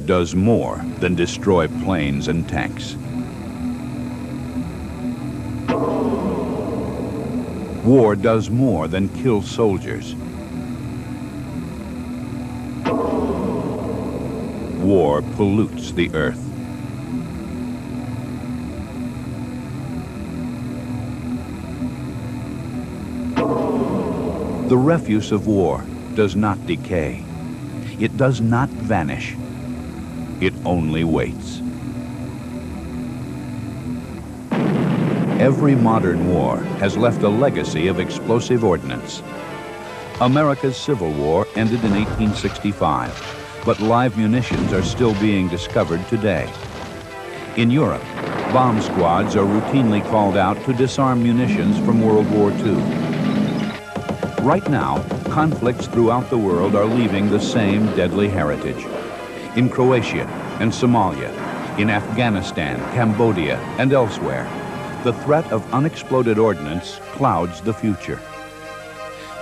does more than destroy planes and tanks. War does more than kill soldiers. War pollutes the earth. The refuse of war does not decay. It does not vanish. It only waits. Every modern war has left a legacy of explosive ordnance. America's Civil War ended in 1865, but live munitions are still being discovered today. In Europe, bomb squads are routinely called out to disarm munitions from World War II. Right now, conflicts throughout the world are leaving the same deadly heritage. In Croatia and Somalia, in Afghanistan, Cambodia, and elsewhere, the threat of unexploded ordnance clouds the future.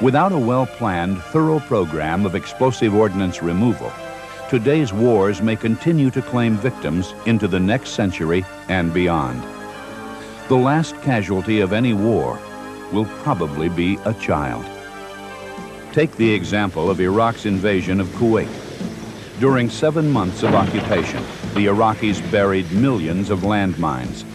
Without a well-planned, thorough program of explosive ordnance removal, today's wars may continue to claim victims into the next century and beyond. The last casualty of any war will probably be a child. Take the example of Iraq's invasion of Kuwait. During 7 months of occupation, the Iraqis buried millions of landmines.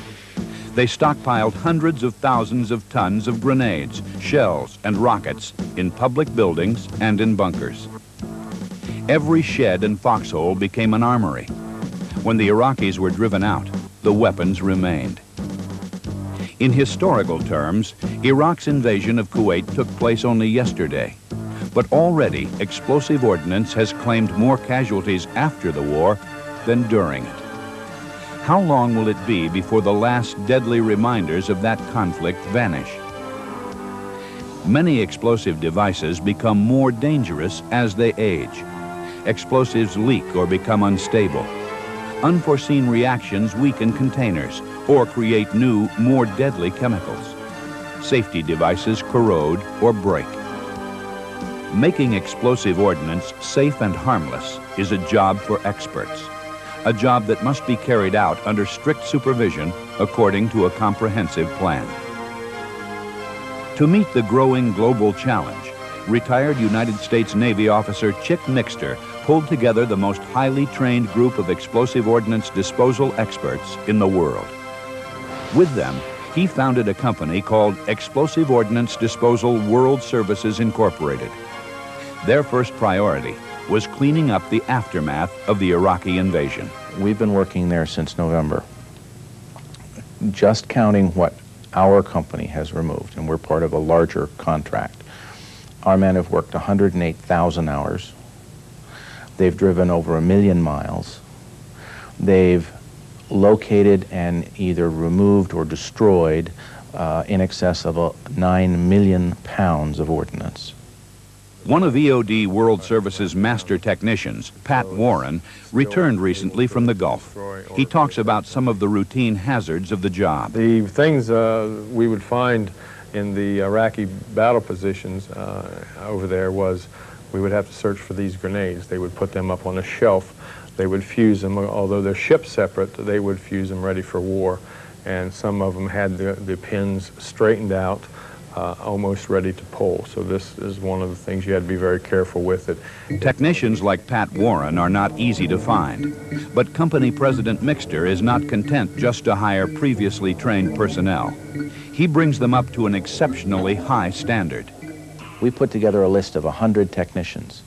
They stockpiled hundreds of thousands of tons of grenades, shells, and rockets in public buildings and in bunkers. Every shed and foxhole became an armory. When the Iraqis were driven out, the weapons remained. In historical terms, Iraq's invasion of Kuwait took place only yesterday. But already, explosive ordnance has claimed more casualties after the war than during it. How long will it be before the last deadly reminders of that conflict vanish? Many explosive devices become more dangerous as they age. Explosives leak or become unstable. Unforeseen reactions weaken containers or create new, more deadly chemicals. Safety devices corrode or break. Making explosive ordnance safe and harmless is a job for experts, a job that must be carried out under strict supervision according to a comprehensive plan. To meet the growing global challenge, retired United States Navy officer Chick Nixter pulled together the most highly trained group of explosive ordnance disposal experts in the world. With them, he founded a company called Explosive Ordnance Disposal World Services Incorporated. Their first priority was cleaning up the aftermath of the Iraqi invasion. We've been working there since November. Just counting what our company has removed, and we're part of a larger contract, our men have worked 108,000 hours. They've driven over 1 million miles. They've located and either removed or destroyed in excess of 9 million pounds of ordnance. One of EOD World Service's master technicians, Pat Warren, returned recently from the Gulf. He talks about some of the routine hazards of the job. The things we would find in the Iraqi battle positions over there was we would have to search for these grenades. They would put them up on a shelf. They would fuse them, although they're shipped separate, they would fuse them ready for war. And some of them had the pins straightened out, almost ready to pull. So this is one of the things you had to be very careful with it. Technicians like Pat Warren are not easy to find, but company president Mixter is not content just to hire previously trained personnel. He brings them up to an exceptionally high standard. We put together a list of 100 technicians.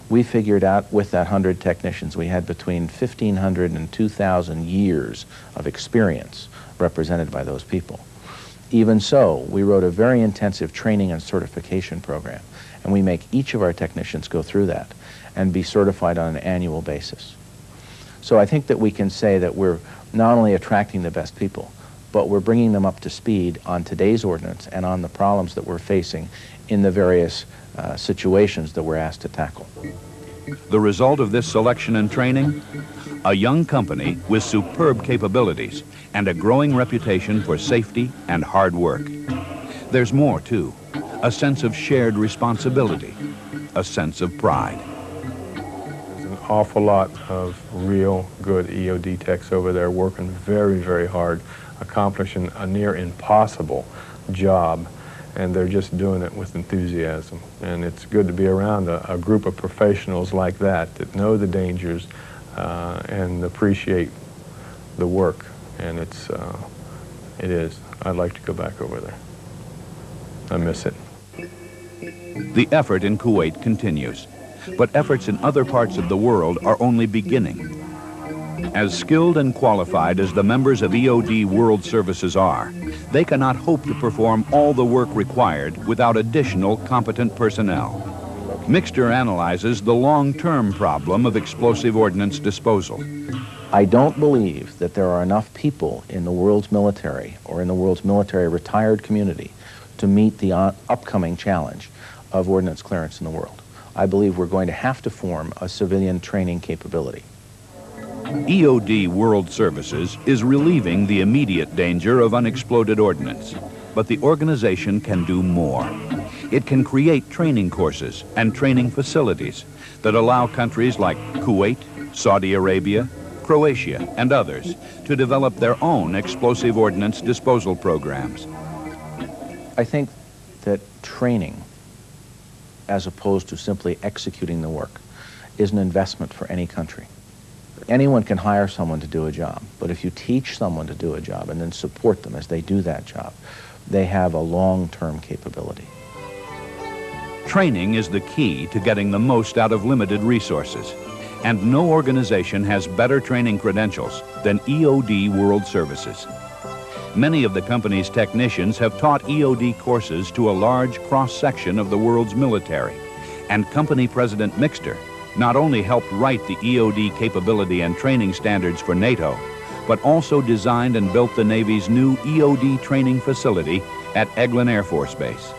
We figured out with that 100 technicians we had between 1,500 and 2,000 years of experience represented by those people. Even so, we wrote a very intensive training and certification program, and we make each of our technicians go through that and be certified on an annual basis. So I think that we can say that we're not only attracting the best people, but we're bringing them up to speed on today's ordnance and on the problems that we're facing in the various situations that we're asked to tackle. The result of this selection and training? A young company with superb capabilities and a growing reputation for safety and hard work. There's more, too. A sense of shared responsibility, a sense of pride. It's an awful lot of real good EOD techs over there working very, very hard, accomplishing a near impossible job, and they're just doing it with enthusiasm. And it's good to be around a group of professionals like that know the dangers and appreciate the work. And it is. I'd like to go back over there. I miss it. The effort in Kuwait continues, but efforts in other parts of the world are only beginning. As skilled and qualified as the members of EOD World Services are, they cannot hope to perform all the work required without additional competent personnel. Mixter analyzes the long-term problem of explosive ordnance disposal. I don't believe that there are enough people in the world's military or in the world's military retired community to meet the upcoming challenge of ordnance clearance in the world. I believe we're going to have to form a civilian training capability. EOD World Services is relieving the immediate danger of unexploded ordnance, but the organization can do more. It can create training courses and training facilities that allow countries like Kuwait, Saudi Arabia, Croatia, and others to develop their own explosive ordnance disposal programs. I think that training, as opposed to simply executing the work, is an investment for any country. Anyone can hire someone to do a job, but if you teach someone to do a job and then support them as they do that job, they have a long-term capability. Training is the key to getting the most out of limited resources, and no organization has better training credentials than EOD World Services. Many of the company's technicians have taught EOD courses to a large cross-section of the world's military, and company President Mixter not only helped write the EOD capability and training standards for NATO, but also designed and built the Navy's new EOD training facility at Eglin Air Force Base.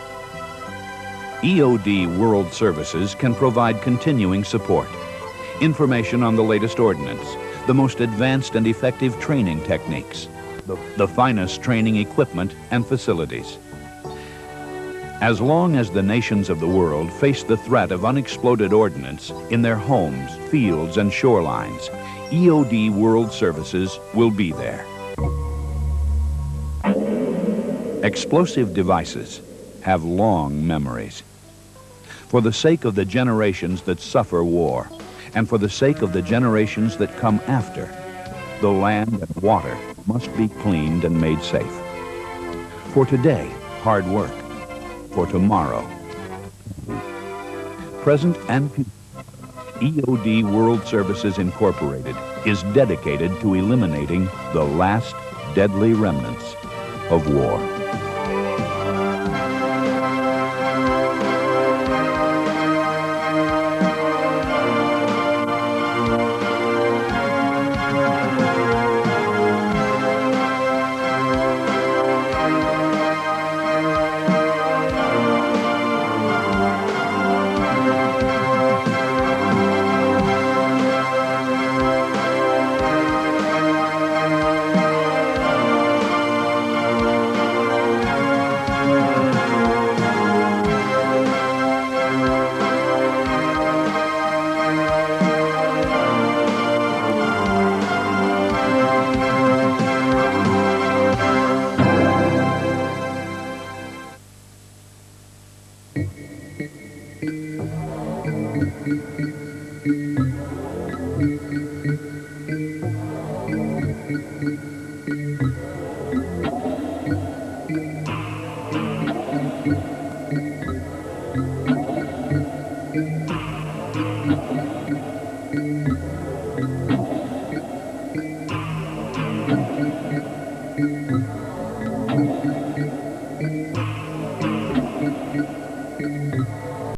EOD World Services can provide continuing support, information on the latest ordnance, the most advanced and effective training techniques, the finest training equipment and facilities. As long as the nations of the world face the threat of unexploded ordnance in their homes, fields, and shorelines, EOD World Services will be there. Explosive devices have long memories. For the sake of the generations that suffer war, and for the sake of the generations that come after, the land and water must be cleaned and made safe. For today, hard work. For tomorrow, present and future, EOD World Services Incorporated is dedicated to eliminating the last deadly remnants of war.